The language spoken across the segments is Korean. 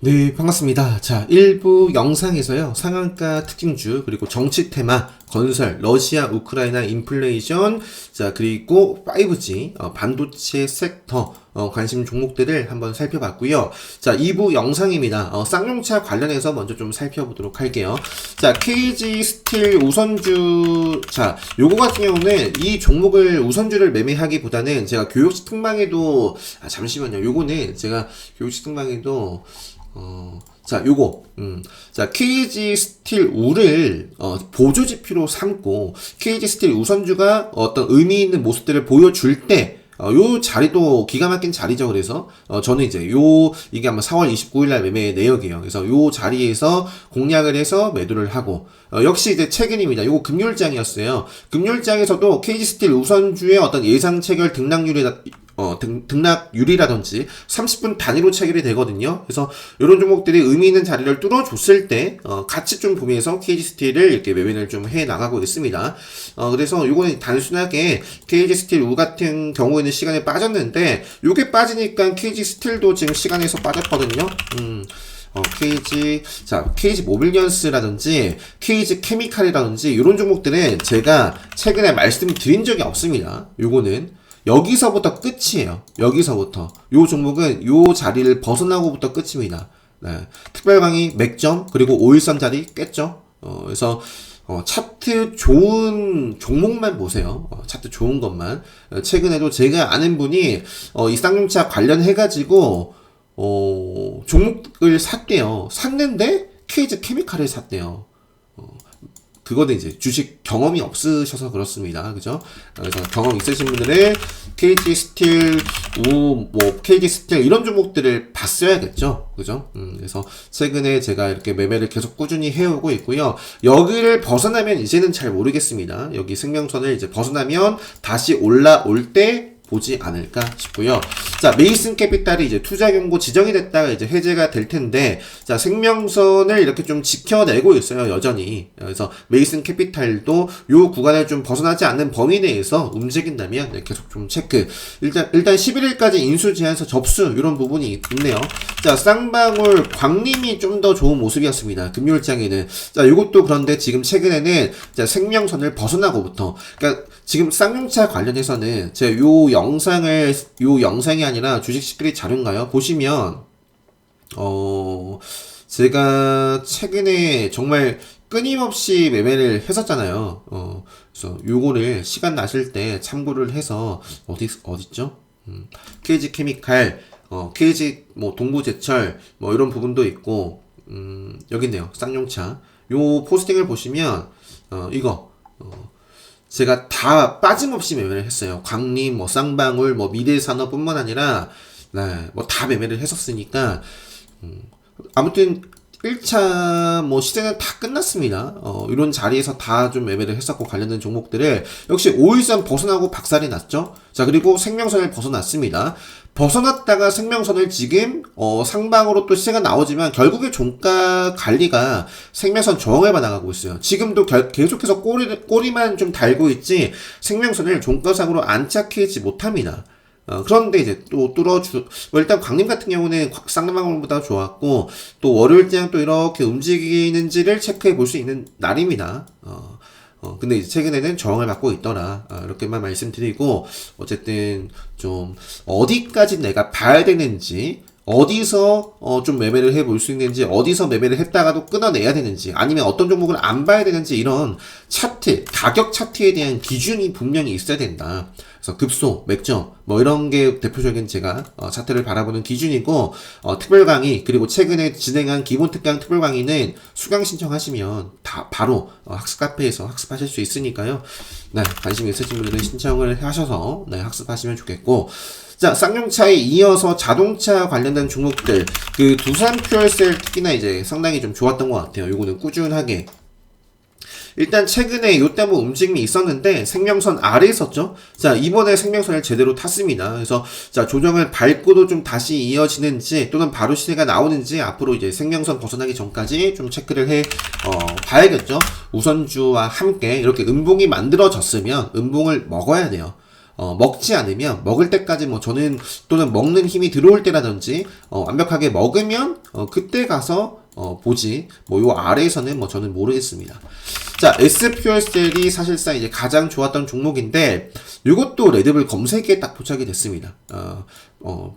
네, 반갑습니다. 자, 일부 영상에서요, 상한가 특징주, 그리고 정치 테마, 건설, 러시아, 우크라이나 인플레이션, 자, 그리고 5G, 반도체 섹터, 관심 종목들을 한번 살펴봤고요. 자, 2부 영상입니다. 쌍용차 관련해서 먼저 좀 살펴보도록 할게요. 자, KG 스틸 우선주, 자, 요거 같은 경우는 이 종목을 우선주를 매매하기보다는 제가 교육식 특망에도, 잠시만요. 요거는 제가 교육식 특망에도, 자, 요거, 자, KG 스틸 우를, 보조 지표로 삼고, KG 스틸 우선주가 어떤 의미 있는 모습들을 보여줄 때, 요 자리도 기가 막힌 자리죠. 그래서, 저는 이제 이게 아마 4월 29일날 매매 내역이에요. 그래서 요 자리에서 공략을 해서 매도를 하고, 역시 이제 최근입니다. 요거 금요일장이었어요. 금요일장에서도 KG 스틸 우선주의 어떤 예상 체결 등락률이라든지 30분 단위로 체결이 되거든요. 그래서 이런 종목들이 의미 있는 자리를 뚫어줬을 때 같이 좀 보면서 KG 스틸을 이렇게 매매를 좀 해 나가고 있습니다. 그래서 요거는 단순하게 KG 스틸 우 같은 경우에는 시간에 빠졌는데 요게 빠지니까 KG 스틸도 지금 시간에서 빠졌거든요. KG 모빌리언스라든지, KG 케미칼이라든지, 이런 종목들은 제가 최근에 말씀드린 적이 없습니다. 요거는. 여기서부터 끝이에요. 여기서부터. 요 종목은 요 자리를 벗어나고부터 끝입니다. 네. 특별 강의 맥점, 그리고 5일선 자리 깼죠? 그래서, 차트 좋은 종목만 보세요. 차트 좋은 것만. 최근에도 제가 아는 분이, 이 쌍용차 관련해가지고, 종목을 샀대요. 샀는데, KG 케미칼을 샀대요. 그거는 이제 주식 경험이 없으셔서 그렇습니다. 그죠? 그래서 경험 있으신 분들은 KG 스틸, KG 스틸 이런 종목들을 봤어야겠죠. 그죠? 그래서 최근에 제가 이렇게 매매를 계속 꾸준히 해오고 있고요. 여기를 벗어나면 이제는 잘 모르겠습니다. 여기 생명선을 이제 벗어나면 다시 올라올 때 보지 않을까 싶고요. 자, 메이슨 캐피탈이 이제 투자 경고 지정이 됐다가 이제 해제가 될 텐데, 자, 생명선을 이렇게 좀 지켜내고 있어요, 여전히. 그래서 메이슨 캐피탈도 요 구간을 좀 벗어나지 않는 범위 내에서 움직인다면 계속 좀 체크. 일단 11일까지 인수 제한서 접수, 이런 부분이 있네요. 자, 쌍방울 광림이 좀 더 좋은 모습이었습니다. 금요일장에는. 자, 요것도 그런데 지금 최근에는 자, 생명선을 벗어나고부터. 그러니까 지금 쌍용차 관련해서는 제가 요 영상이 아니라 주식 시크릿 자료인가요? 보시면, 제가 최근에 정말 끊임없이 매매를 했었잖아요. 그래서 요거를 시간 나실 때 참고를 해서, 어딨죠? KG 케미칼, KG 동부제철, 이런 부분도 있고, 여기 있네요. 쌍용차. 요 포스팅을 보시면, 제가 다 빠짐없이 매매를 했어요. 광림, 쌍방울, 미래산업뿐만 아니라, 네, 다 매매를 했었으니까, 아무튼, 1차, 시세는 다 끝났습니다. 이런 자리에서 다 좀 매매를 했었고, 관련된 종목들을, 역시 5일선 벗어나고 박살이 났죠? 자, 그리고 생명선을 벗어났습니다. 벗어났다가 생명선을 지금, 상방으로 또 시세가 나오지만, 결국에 종가 관리가 생명선 저항을 받아가고 있어요. 지금도 계속해서 꼬리만 좀 달고 있지, 생명선을 종가상으로 안착하지 못합니다. 그런데 이제 또 일단 광림 같은 경우는 쌍방울보다 좋았고, 또 월요일장 또 이렇게 움직이는지를 체크해 볼 수 있는 날입니다. 근데 이제 최근에는 저항을 받고 있더라. 이렇게만 말씀드리고, 어쨌든 좀 어디까지 내가 봐야 되는지, 어디서 좀 매매를 해볼 수 있는지, 어디서 매매를 했다가도 끊어내야 되는지, 아니면 어떤 종목을 안 봐야 되는지, 이런 차트, 가격 차트에 대한 기준이 분명히 있어야 된다. 그래서 급소, 맥점, 이런 게 대표적인 제가 차트를 바라보는 기준이고, 특별 강의, 그리고 최근에 진행한 기본 특강 특별 강의는 수강 신청하시면 다 바로 학습 카페에서 학습하실 수 있으니까요. 네, 관심 있으신 분들은 신청을 하셔서 네, 학습하시면 좋겠고, 자, 쌍용차에 이어서 자동차 관련된 종목들, 그 두산 퓨얼셀 특히나 이제 상당히 좀 좋았던 것 같아요. 요거는 꾸준하게. 일단 최근에 요때 한번 움직임이 있었는데 생명선 아래에 있었죠. 자, 이번에 생명선을 제대로 탔습니다. 그래서 자, 조정을 밟고도 좀 다시 이어지는지 또는 바로 시세가 나오는지 앞으로 이제 생명선 벗어나기 전까지 좀 체크를 해 봐야겠죠. 우선주와 함께 이렇게 음봉이 만들어졌으면 음봉을 먹어야 돼요. 먹지 않으면 먹을 때까지 뭐 저는 또는 먹는 힘이 들어올 때라든지 완벽하게 먹으면 그때 가서 보지 뭐 요 아래에서는 뭐 저는 모르겠습니다. 자, SPL셀이 사실상 이제 가장 좋았던 종목인데 이것도 레드불 검색에 딱 포착이 됐습니다.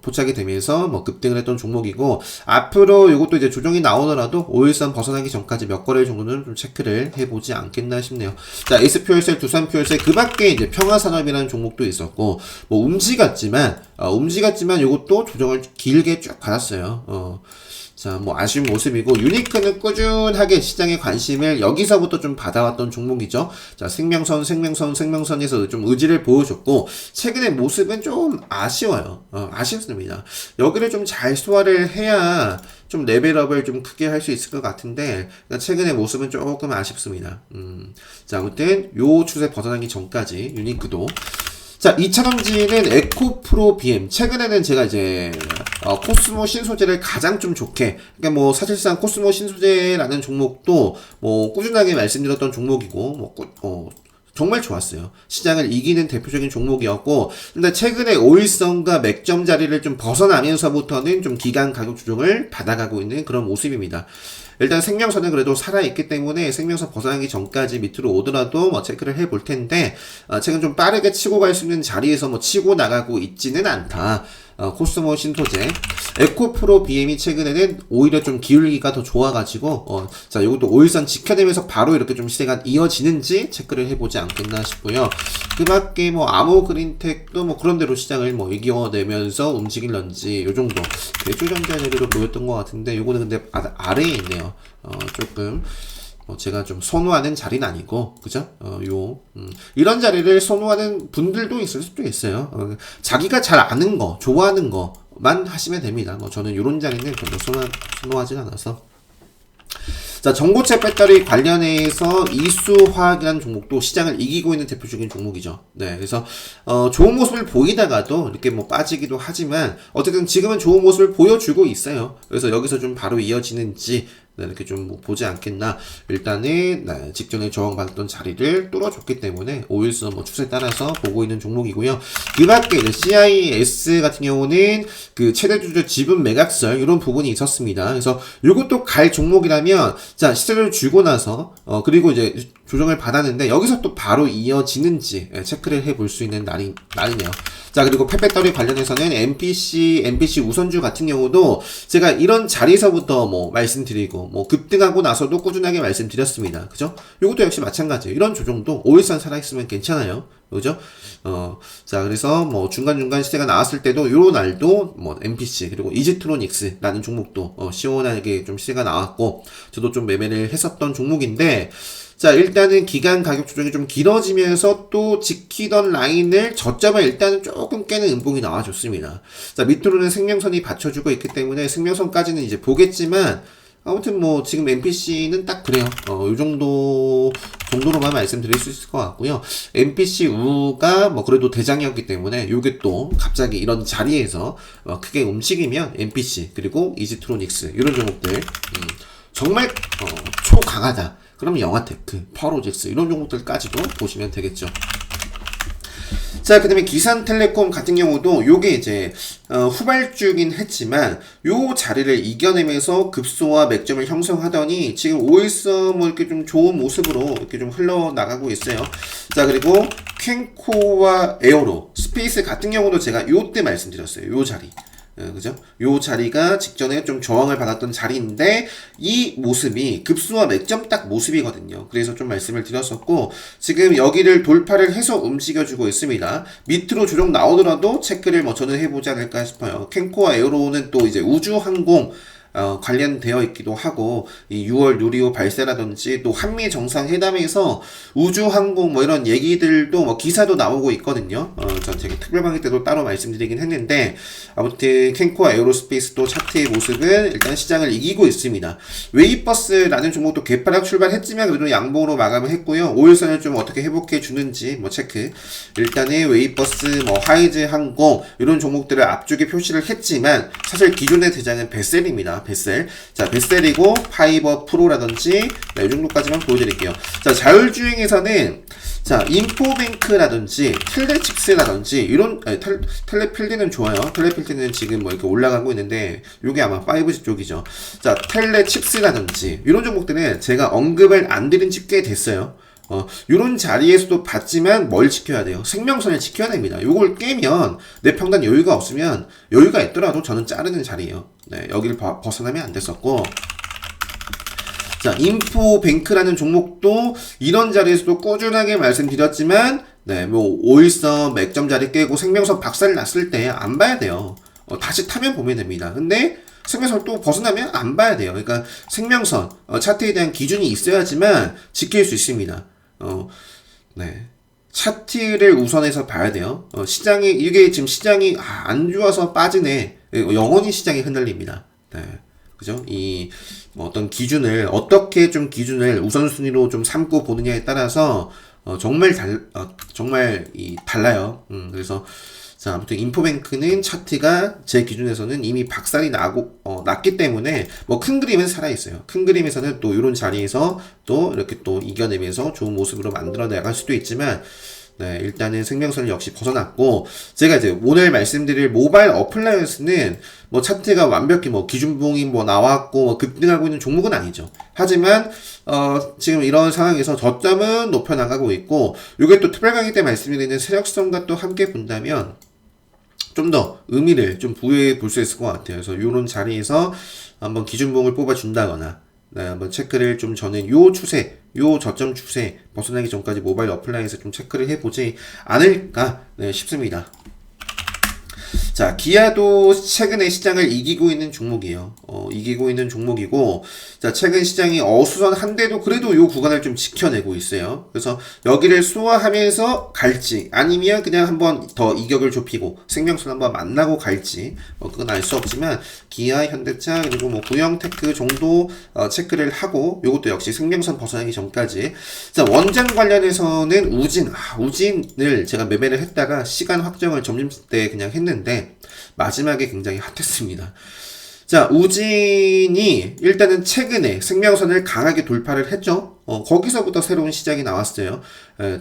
포착이 되면서 뭐 급등을 했던 종목이고 앞으로 이것도 이제 조정이 나오더라도 5일선 벗어나기 전까지 몇 거래 정도는 좀 체크를 해보지 않겠나 싶네요. 자, SPL셀, 두산퓨얼셀 그 밖에 이제 평화산업이라는 종목도 있었고 뭐 움직였지만 이것도 조정을 길게 쭉 받았어요. 자, 뭐 아쉬운 모습이고 유니크는 꾸준하게 시장의 관심을 여기서부터 좀 받아왔던 종목이죠. 자, 생명선에서 좀 의지를 보여줬고 최근의 모습은 좀 아쉬워요. 아쉽습니다. 여기를 좀 잘 소화를 해야 좀 레벨업을 좀 크게 할 수 있을 것 같은데 최근의 모습은 조금 아쉽습니다. 자, 아무튼 요 추세 벗어나기 전까지 유니크도 자, 2차전지는 에코프로 BM. 최근에는 제가 이제, 코스모 신소재를 가장 좀 좋게, 그러니까 뭐, 사실상 코스모 신소재라는 종목도 뭐, 꾸준하게 말씀드렸던 종목이고, 정말 좋았어요. 시장을 이기는 대표적인 종목이었고, 근데 최근에 오일선과 맥점 자리를 좀 벗어나면서부터는 좀 기간 가격 조정을 받아가고 있는 그런 모습입니다. 일단 생명선은 그래도 살아있기 때문에 생명선 벗어나기 전까지 밑으로 오더라도 뭐 체크를 해볼 텐데, 최근 좀 빠르게 치고 갈 수 있는 자리에서 뭐 치고 나가고 있지는 않다. 코스모 신소재, 에코프로 BM이 최근에는 오히려 좀 기울기가 더 좋아가지고, 자, 이것도 5일선 지켜내면서 바로 이렇게 좀 시세가 이어지는지 체크를 해보지 않겠나 싶고요. 그 밖에 뭐, 아모그린텍도 뭐 그런 대로 시장을 뭐 이겨내면서 움직일런지, 요 정도. 대주전자 내리로 보였던 것 같은데, 요거는 근데 아래에 있네요. 조금. 제가 좀 선호하는 자리는 아니고, 그죠? 이런 자리를 선호하는 분들도 있을 수도 있어요. 자기가 잘 아는 거, 좋아하는 거만 하시면 됩니다. 저는 이런 자리는 별로 선호하진 않아서. 자, 전고체 배터리 관련해서 이수화학이라는 종목도 시장을 이기고 있는 대표적인 종목이죠. 네, 그래서 좋은 모습을 보이다가도 이렇게 뭐 빠지기도 하지만 어쨌든 지금은 좋은 모습을 보여주고 있어요. 그래서 여기서 좀 바로 이어지는지 이렇게 좀 뭐 보지 않겠나. 일단은 직전에 저항받았던 자리를 뚫어줬기 때문에 5일선 뭐 추세 따라서 보고 있는 종목이고요. 그 밖에 CIS 같은 경우는 그 최대주주 지분 매각설 이런 부분이 있었습니다. 그래서 이것도 갈 종목이라면 자, 시세를 주고 나서 그리고 이제 조정을 받았는데 여기서 또 바로 이어지는지 체크를 해볼 수 있는 날이네요. 자, 그리고 펫배터리 관련해서는 MPC 우선주 같은 경우도 제가 이런 자리에서부터 뭐 말씀드리고 뭐 급등하고 나서도 꾸준하게 말씀드렸습니다. 그죠? 이것도 역시 마찬가지예요. 이런 조정도 5일선 살아있으면 괜찮아요. 그죠? 자, 그래서 뭐 중간중간 시세가 나왔을 때도 요 날도 뭐 MPC 그리고 이지트로닉스라는 종목도 시원하게 좀 시세가 나왔고 저도 좀 매매를 했었던 종목인데 자, 일단은 기간 가격 조정이 좀 길어지면서 또 지키던 라인을 저점을 일단은 조금 깨는 음봉이 나와줬습니다. 자, 밑으로는 생명선이 받쳐주고 있기 때문에 생명선까지는 이제 보겠지만 아무튼 뭐 지금 MPC는 딱 그래요. 요 정도로만 말씀드릴 수 있을 것 같고요. MPC 우가 뭐 그래도 대장이었기 때문에 요게 또 갑자기 이런 자리에서 크게 움직이면 MPC 그리고 이지트로닉스 이런 종목들 정말 초강하다. 그럼 영화테크, 파로젝스 이런 종목들까지도 보시면 되겠죠. 자, 그 다음에 기산텔레콤 같은 경우도 요게 이제 후발주긴 했지만 요 자리를 이겨내면서 급소와 맥점을 형성하더니 지금 5일선 뭐 이렇게 좀 좋은 모습으로 이렇게 좀 흘러나가고 있어요. 자, 그리고 캔코와 에어로 스페이스 같은 경우도 제가 요때 말씀드렸어요. 요 자리. 그죠? 요 자리가 직전에 좀 저항을 받았던 자리인데 이 모습이 급소와 맥점 딱 모습이거든요. 그래서 좀 말씀을 드렸었고 지금 여기를 돌파를 해서 움직여주고 있습니다. 밑으로 조정 나오더라도 체크를 뭐 저는 해보지 않을까 싶어요. 캔코와 에어로는 또 이제 우주항공 관련되어 있기도 하고 이 6월 누리호 발사라든지 또 한미 정상회담에서 우주항공 뭐 이런 얘기들도 뭐 기사도 나오고 있거든요. 전 되게 특별방위 때도 따로 말씀드리긴 했는데 아무튼 캔코와 에어로스페이스 또 차트의 모습은 일단 시장을 이기고 있습니다. 웨이버스라는 종목도 개파락 출발했지만 그래도 양봉으로 마감을 했고요. 5일선을 좀 어떻게 회복해 주는지 뭐 체크. 일단은 웨이버스 뭐 하이즈 항공 이런 종목들을 앞쪽에 표시를 했지만 사실 기존의 대장은 베셀입니다. 베셀. 자, 베셀이고 파이버 프로라든지 네, 이 정도까지만 보여드릴게요. 자, 자율주행에서는 자, 인포뱅크라든지 텔레칩스라든지 이런 텔레필드는 좋아요. 텔레필드는 지금 뭐 이렇게 올라가고 있는데 요게 아마 5G 쪽이죠. 자, 텔레칩스라든지 이런 종목들은 제가 언급을 안 드린 지 꽤 됐어요. 요런 자리에서도 봤지만 뭘 지켜야 돼요? 생명선을 지켜야 됩니다. 요걸 깨면 내 평단 여유가 없으면 여유가 있더라도 저는 자르는 자리예요. 네, 여기를 벗어나면 안 됐었고. 자, 인포뱅크라는 종목도 이런 자리에서도 꾸준하게 말씀드렸지만, 네, 뭐, 5일선 맥점 자리 깨고 생명선 박살 났을 때 안 봐야 돼요. 다시 타면 보면 됩니다. 근데 생명선 또 벗어나면 안 봐야 돼요. 그러니까 생명선, 차트에 대한 기준이 있어야지만 지킬 수 있습니다. 네. 차트를 우선해서 봐야 돼요. 이게 지금 시장이, 안 좋아서 빠지네. 영원히 시장이 흔들립니다. 네. 그죠? 어떤 기준을, 어떻게 좀 기준을 우선순위로 좀 삼고 보느냐에 따라서, 정말 달라요. 그래서, 자, 아무튼 인포뱅크는 차트가 제 기준에서는 이미 박살이 났기 때문에, 뭐 큰 그림은 살아있어요. 큰 그림에서는 또 이런 자리에서 또 이렇게 또 이겨내면서 좋은 모습으로 만들어 나갈 수도 있지만, 네, 일단은 생명선을 역시 벗어났고, 제가 이제 오늘 말씀드릴 모바일 어플라이언스는 뭐 차트가 완벽히 뭐 기준봉이 뭐 나왔고 뭐 급등하고 있는 종목은 아니죠. 하지만 지금 이런 상황에서 저점은 높여 나가고 있고, 요게 또 특별 강의 때 말씀드리는 세력성과 또 함께 본다면 좀 더 의미를 좀 부여해 볼 수 있을 것 같아요. 그래서 요런 자리에서 한번 기준봉을 뽑아 준다거나, 네, 한번 체크를 좀 저는 요 저점 추세 벗어나기 전까지 모바일 어플라인에서 좀 체크를 해보지 않을까 싶습니다. 자, 기아도 최근에 시장을 이기고 있는 종목이에요. 이기고 있는 종목이고, 자, 최근 시장이 어수선한데도 그래도 요 구간을 좀 지켜내고 있어요. 그래서 여기를 소화하면서 갈지, 아니면 그냥 한번 더 이격을 좁히고 생명선 한번 만나고 갈지, 그건 알 수 없지만, 기아, 현대차, 그리고 뭐 구형테크 정도 체크를 하고, 요것도 역시 생명선 벗어나기 전까지. 자, 원전 관련해서는 우진을 제가 매매를 했다가 시간 확정을 점심때 그냥 했는데, 마지막에 굉장히 핫했습니다. 자, 우진이 일단은 최근에 생명선을 강하게 돌파를 했죠. 거기서부터 새로운 시작이 나왔어요.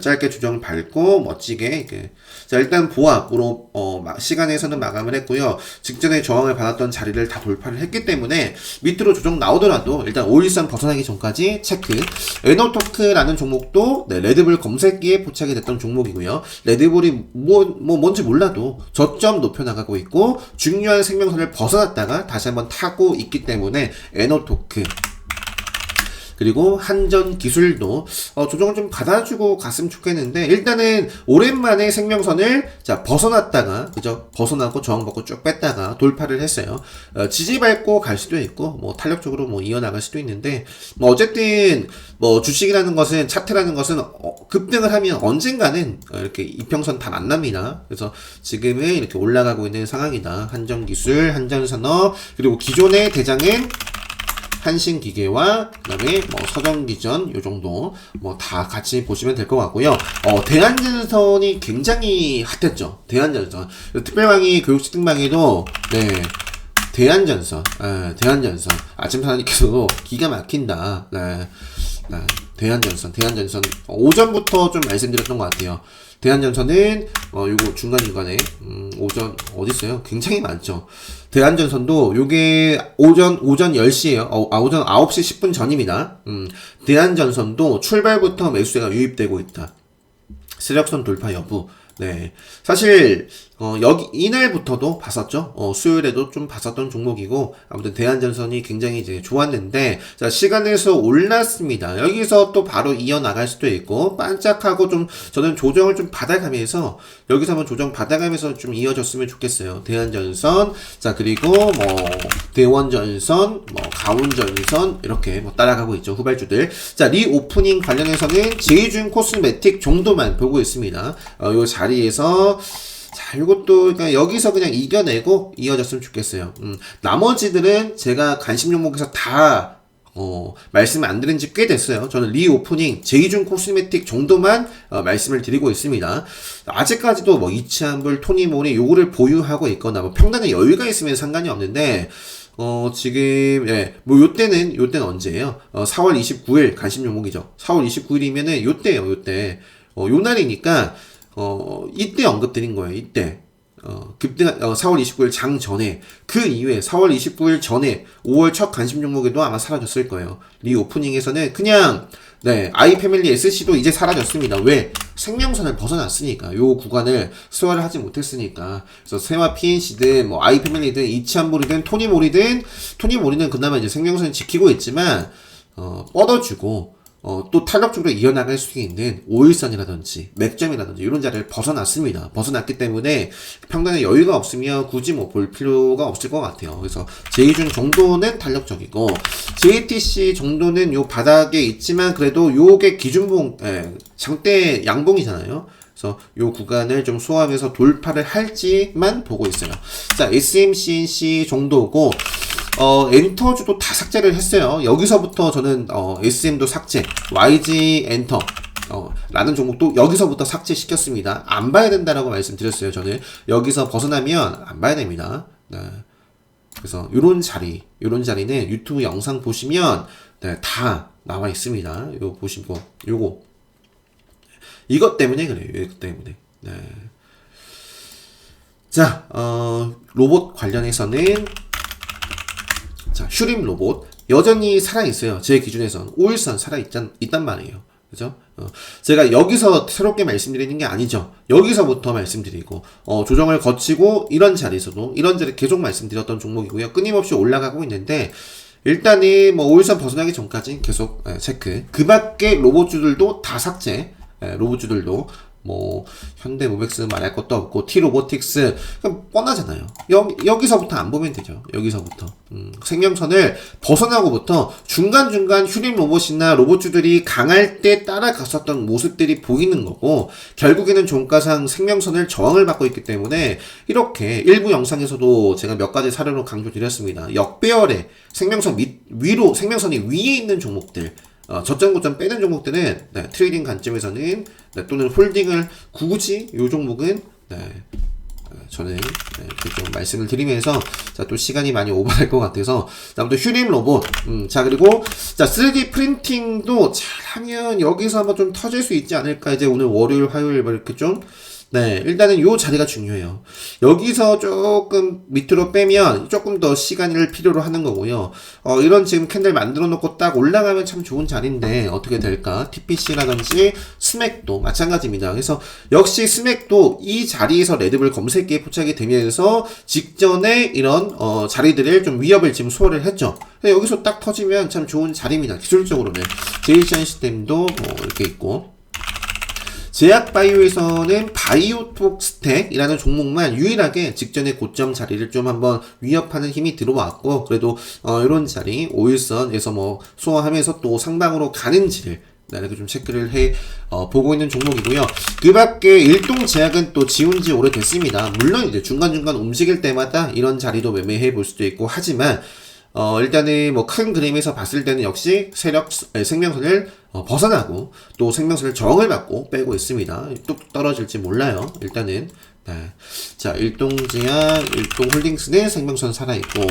짧게 조정 밟고 멋지게 자, 일단 보합으로 시간에서는 마감을 했고요. 직전에 저항을 받았던 자리를 다 돌파를 했기 때문에 밑으로 조정 나오더라도 일단 5일선 벗어나기 전까지 체크. 에너토크라는 종목도 네, 레드불 검색기에 포착이 됐던 종목이고요. 레드불이 뭔지 몰라도 저점 높여 나가고 있고 중요한 생명선을 벗어났다가 다시 한번 타고 있기 때문에 에너토크, 그리고 한전 기술도 조정을 좀 받아주고 갔으면 좋겠는데, 일단은 오랜만에 생명선을 벗어났다가 벗어나고 저항받고 쭉 뺐다가 돌파를 했어요. 지지 밟고 갈 수도 있고 뭐 탄력적으로 뭐 이어나갈 수도 있는데, 뭐 어쨌든 뭐 주식이라는 것은, 차트라는 것은 급등을 하면 언젠가는 이렇게 이평선 다 만납니다. 그래서 지금은 이렇게 올라가고 있는 상황이다. 한전 기술, 한전 산업, 그리고 기존의 대장은 한신기계와 그다음에 뭐 서정기전 요 정도 뭐 다 같이 보시면 될 것 같고요. 대한전선이 굉장히 핫했죠. 대한전선. 특별강의 교육식등방에도 네. 대한전선. 아침사장님께서도 기가 막힌다. 네. 대한전선. 오전부터 좀 말씀드렸던 것 같아요. 대한전선은 요거 중간중간에 오전 어딨어요? 굉장히 많죠. 대한전선도 요게 오전 10시에요. 오전 9시 10분 전입니다. 대한전선도 출발부터 매수세가 유입되고 있다. 세력선 돌파 여부. 네. 사실, 이날부터도 봤었죠. 수요일에도 좀 봤었던 종목이고, 아무튼 대한전선이 굉장히 이제 좋았는데, 자, 시간에서 올랐습니다. 여기서 또 바로 이어나갈 수도 있고, 반짝하고 좀, 저는 조정을 좀 받아가면서, 여기서 한번 조정 받아가면서 좀 이어졌으면 좋겠어요. 대한전선, 자, 그리고 뭐, 대원전선, 뭐, 가운전선, 이렇게 뭐 따라가고 있죠. 후발주들. 자, 리오프닝 관련해서는 제이준 코스메틱 정도만 보고 있습니다. 요 자리에서 자, 요것도 그러니까 여기서 그냥 이겨내고 이어졌으면 좋겠어요. 나머지들은 제가 관심 종목에서 다 말씀 안 드린 지 꽤 됐어요. 저는 리오프닝, 제이준 코스메틱 정도만 말씀을 드리고 있습니다. 아직까지도 뭐 이치한불, 토니모리 요거를 보유하고 있거나 뭐 평단에 여유가 있으면 상관이 없는데 지금, 예, 뭐, 요때는 언제예요? 4월 29일 관심 종목이죠. 4월 29일이면은 요때예요, 요때. 요 날이니까, 이때 언급드린 거예요, 이때. 급등, 4월 29일 장 전에, 그 이후에 4월 29일 전에 5월 첫 관심 종목에도 아마 사라졌을 거예요. 리오프닝에서는 그냥, 네, 아이패밀리 SC도 이제 사라졌습니다. 왜? 생명선을 벗어났으니까. 요 구간을 소화를 하지 못했으니까. 그래서 세와 PNC든, 뭐, 아이패밀리든, 이치한몰이든, 토니모리는 그나마 이제 생명선을 지키고 있지만, 뻗어주고, 또 탄력적으로 이어나갈 수 있는 오일선이라든지 맥점이라든지 이런 자리를 벗어났습니다. 벗어났기 때문에 평단에 여유가 없으면 굳이 뭐 볼 필요가 없을 것 같아요. 그래서 제2준 정도는 탄력적이고 JTC 정도는 요 바닥에 있지만 그래도 요게 기준봉, 장대 양봉이잖아요. 그래서 요 구간을 좀 소화하면서 돌파를 할지만 보고 있어요. 자, SMCNC 정도고 엔터주도 다 삭제를 했어요. 여기서부터 저는 SM도 삭제, YG 엔터 라는 종목도 여기서부터 삭제시켰습니다. 안 봐야 된다라고 말씀드렸어요. 저는 여기서 벗어나면 안 봐야 됩니다. 네. 그래서 요런 자리는 유튜브 영상 보시면 네, 다 나와 있습니다. 이거 보시고 요거 이것 때문에 그래요. 이것 때문에. 네. 자, 로봇 관련해서는 자, 슈림 로봇 여전히 살아있어요. 제 기준에선 오일선 살아있단 말이에요. 그죠? 제가 여기서 새롭게 말씀드리는 게 아니죠. 여기서부터 말씀드리고 조정을 거치고 이런 자리에서도 이런 자리 계속 말씀드렸던 종목이고요. 끊임없이 올라가고 있는데 일단은 뭐 오일선 벗어나기 전까지 계속 체크. 그 밖에 로봇주들도 다 삭제. 로봇주들도 뭐 현대모백스 말할 것도 없고 T로보틱스 뻔하잖아요. 여기서부터 안 보면 되죠. 여기서부터 생명선을 벗어나고부터 중간중간 휴림 로봇이나 로봇주들이 강할 때 따라갔었던 모습들이 보이는 거고 결국에는 종가상 생명선을 저항을 받고 있기 때문에 이렇게 일부 영상에서도 제가 몇 가지 사례로 강조드렸습니다. 역배열의 생명선 위로 생명선이 위에 있는 종목들 저점 고점 빼는 종목들은 네, 트레이딩 관점에서는 네, 또는 홀딩을 굳이 요 종목은 네, 저는 좀 말씀을 드리면서 자, 또 시간이 많이 오버할 것 같아서 아무튼 휴림 로봇 자 그리고 자 3D 프린팅도 잘하면 여기서 한번 좀 터질 수 있지 않을까. 이제 오늘 월요일 화요일 이렇게 좀 네, 일단은 요 자리가 중요해요. 여기서 조금 밑으로 빼면 조금 더 시간을 필요로 하는 거고요. 이런 지금 캔들 만들어 놓고 딱 올라가면 참 좋은 자리인데 어떻게 될까? TPC라든지 스맥도 마찬가지입니다. 그래서 역시 스맥도 이 자리에서 레드불 검색기에 포착이 되면서 직전에 이런 자리들을 좀 위협을 지금 소화를 했죠. 여기서 딱 터지면 참 좋은 자리입니다. 기술적으로는 제이션 시스템도 뭐 이렇게 있고. 제약바이오에서는 바이오톡 스택이라는 종목만 유일하게 직전의 고점 자리를 좀 한번 위협하는 힘이 들어왔고 그래도 이런 자리 오일선에서 뭐 소화하면서 또 상방으로 가는지를 이렇게 좀 체크를 해 보고 있는 종목이고요. 그 밖에 일동제약은 또 지운 지 오래됐습니다. 물론 이제 중간중간 움직일 때마다 이런 자리도 매매해 볼 수도 있고 하지만 일단은 뭐 큰 그림에서 봤을 때는 역시 생명선을 벗어나고 또 생명선을 저항을 받고 빼고 있습니다. 뚝 떨어질지 몰라요. 일단은 네. 자, 일동제약, 일동홀딩스는 생명선 살아있고,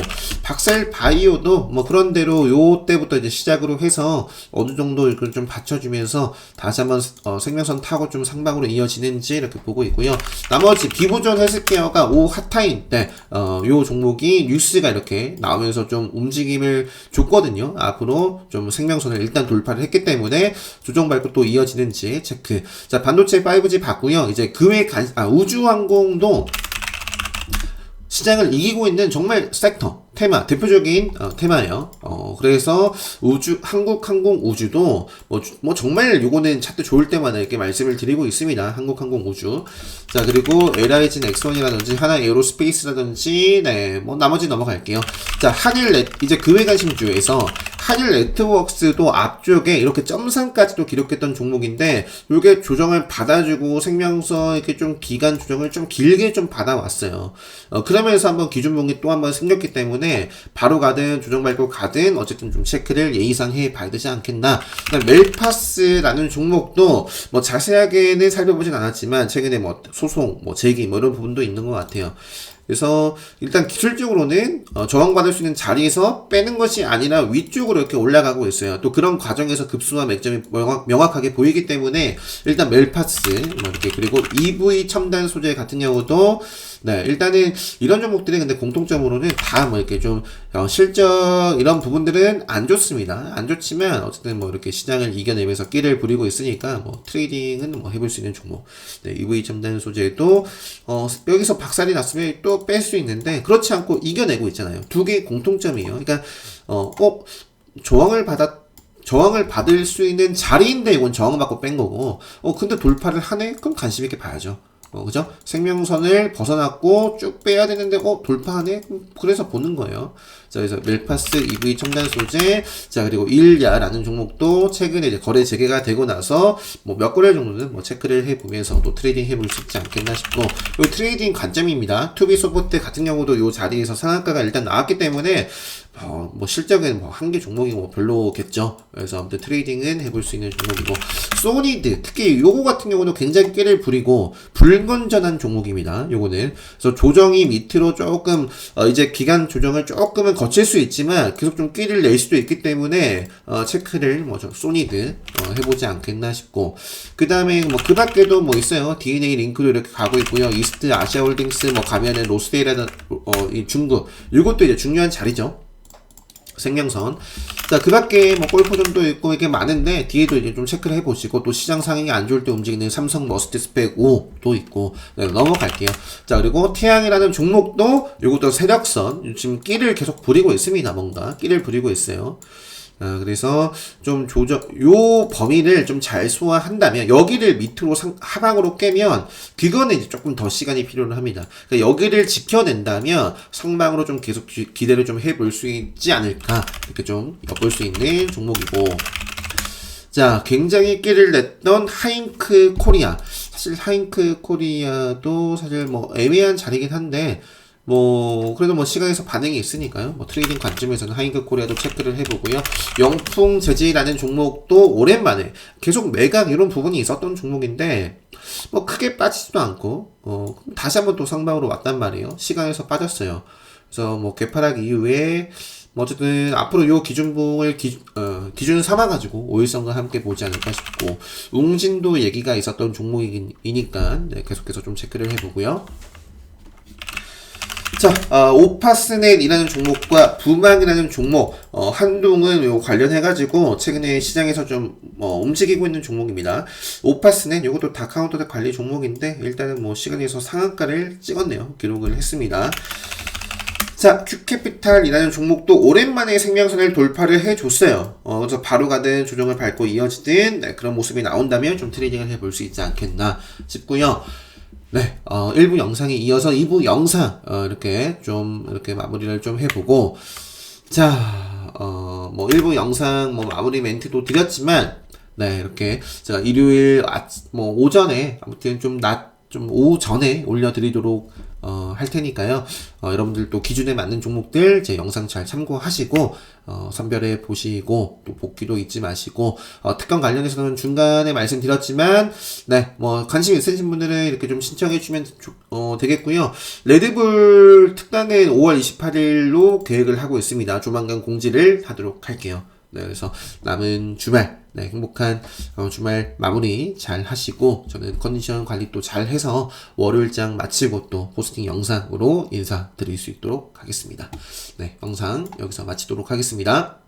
박셀바이오도 뭐 그런 대로 요 때부터 이제 시작으로 해서 어느 정도 이걸 좀 받쳐주면서 다시 한번 생명선 타고 좀 상방으로 이어지는지 이렇게 보고 있고요. 나머지 비보존 헬스케어가 오 핫타임 때, 요 종목이 뉴스가 이렇게 나오면서 좀 움직임을 줬거든요. 앞으로 좀 생명선을 일단 돌파를 했기 때문에 조정 밟고 또 이어지는지 체크. 자, 반도체 5G 봤고요. 이제 그 외 우주항공도 시장을 이기고 있는 정말 섹터, 테마, 대표적인 테마예요. 그래서 한국항공 우주도 뭐 정말 요거는 차트 좋을 때마다 이렇게 말씀을 드리고 있습니다. 한국항공 우주. 자, 그리고 LIG 넥슨이라든지 하나 에어로스페이스라든지 네, 뭐 나머지 넘어갈게요. 자, 이제 그외 관심주에서 한일 네트워크스도 앞쪽에 이렇게 점상까지도 기록했던 종목인데 요게 조정을 받아주고 생명서 이렇게 좀 기간 조정을 좀 길게 좀 받아왔어요. 그러면서 한번 기준봉이 또 한번 생겼기 때문에 바로 가든 조정 밟고 가든 어쨌든 좀 체크를 예의상 해 봐야 되지 않겠나. 멜파스라는 종목도 뭐 자세하게는 살펴보진 않았지만 최근에 뭐 소송, 뭐 제기 뭐 이런 부분도 있는 것 같아요. 그래서 일단 기술적으로는 저항받을 수 있는 자리에서 빼는 것이 아니라 위쪽으로 이렇게 올라가고 있어요. 또 그런 과정에서 급수와 맥점이 명확하게 보이기 때문에 일단 멜파스 뭐 이렇게, 그리고 EV 첨단 소재 같은 경우도 네, 일단은 이런 종목들이 근데 공통점으로는 다 뭐 이렇게 좀 실적 이런 부분들은 안 좋습니다. 안 좋지만 어쨌든 뭐 이렇게 시장을 이겨내면서 끼를 부리고 있으니까 뭐 트레이딩은 뭐 해볼 수 있는 종목. 네, EV 첨단 소재도 여기서 박살이 났으면 또 뺄 수 있는데 그렇지 않고 이겨내고 있잖아요. 두 개의 공통점이에요. 그러니까 저항을 받을 수 있는 자리인데 이건 저항을 받고 뺀 거고, 근데 돌파를 하네? 그럼 관심 있게 봐야죠. 그죠? 생명선을 벗어났고 쭉 빼야 되는데 돌파하네? 그래서 보는 거예요. 자, 그래서 멜파스 EV 첨단 소재, 자, 그리고 일야라는 종목도 최근에 이제 거래 재개가 되고 나서 뭐 몇 거래 정도는 뭐 체크를 해보면서 또 트레이딩 해볼 수 있지 않겠나 싶고, 요 트레이딩 관점입니다. 투비 소프트 같은 경우도 요 자리에서 상한가가 일단 나왔기 때문에 뭐 실적은 뭐 한 개 종목이 뭐 별로겠죠. 그래서 아무튼 트레이딩은 해볼 수 있는 종목이고, 소니드 특히 요거 같은 경우는 굉장히 깨를 부리고 불건전한 종목입니다. 요거는 그래서 조정이 밑으로 조금 이제 기간 조정을 조금은 거칠 수 있지만 계속 좀 끼를 낼 수도 있기 때문에 체크를 뭐 소니드 해보지 않겠나 싶고, 그 다음에 뭐 그 밖에도 뭐 있어요. DNA 링크도 이렇게 가고 있고요. 이스트 아시아홀딩스 뭐 가면은 로스데이라는 이 중국, 요것도 이제 중요한 자리죠. 생명선. 자, 그 밖에 뭐 골프존도 있고 이게 많은데 뒤에도 이제 좀 체크를 해보시고, 또 시장 상황이 안 좋을 때 움직이는 삼성 머스트 스펙 5도 있고, 네, 넘어갈게요. 자, 그리고 태양이라는 종목도 요것도 세력선 지금 끼를 계속 부리고 있습니다. 뭔가 끼를 부리고 있어요. 그래서 좀 요 범위를 좀 잘 소화한다면, 여기를 밑으로 하방으로 깨면, 그거는 이제 조금 더 시간이 필요로 합니다. 그러니까 여기를 지켜낸다면, 상방으로 좀 계속 기대를 좀 해볼 수 있지 않을까, 이렇게 좀 엿볼 수 있는 종목이고, 자, 굉장히 끼를 냈던 하잉크 코리아. 사실 하잉크 코리아도 사실 뭐 애매한 자리긴 한데, 뭐 그래도 뭐 시간에서 반응이 있으니까요. 뭐 트레이딩 관점에서는 하잉크 코리아도 체크를 해보고요. 영풍 재질이라는 종목도 오랜만에 계속 매각 이런 부분이 있었던 종목인데 뭐 크게 빠지지도 않고 다시 한번 또 상방으로 왔단 말이에요. 시간에서 빠졌어요. 그래서 뭐 개파락 이후에 뭐 어쨌든 앞으로 요 기준봉을 기준 삼아가지고 오일선과 함께 보지 않을까 싶고, 웅진도 얘기가 있었던 종목이니까 네, 계속해서 좀 체크를 해보고요. 자, 오파스넷이라는 종목과 부망이라는 종목, 한동은 요 관련해가지고 최근에 시장에서 좀 움직이고 있는 종목입니다. 오파스넷 요것도 다카운터드 관리 종목인데 일단은 뭐 시간에서 상한가를 찍었네요. 기록을 했습니다. 자, 큐캐피탈이라는 종목도 오랜만에 생명선을 돌파를 해줬어요. 그래서 바로 가든 조정을 밟고 이어지든 네, 그런 모습이 나온다면 좀 트레이딩을 해볼 수 있지 않겠나 싶고요. 네, 1부 영상에 이어서 2부 영상, 이렇게 마무리를 좀 해보고, 자, 뭐 1부 영상 뭐 마무리 멘트도 드렸지만, 네, 이렇게 제가 일요일 뭐 오전에 아무튼 좀 오후 전에 올려드리도록 할 테니까요. 여러분들 또 기준에 맞는 종목들 제 영상 잘 참고하시고 선별해 보시고, 또 복귀도 잊지 마시고, 특강 관련해서는 중간에 말씀드렸지만 네, 뭐 관심 있으신 분들은 이렇게 좀 신청해 주면 되겠고요. 레드불 특강은 5월 28일로 계획을 하고 있습니다. 조만간 공지를 하도록 할게요. 네, 그래서 남은 주말, 네, 행복한 주말 마무리 잘 하시고, 저는 컨디션 관리 또 잘 해서 월요일장 마치고 또 포스팅 영상으로 인사드릴 수 있도록 하겠습니다. 네, 영상 여기서 마치도록 하겠습니다.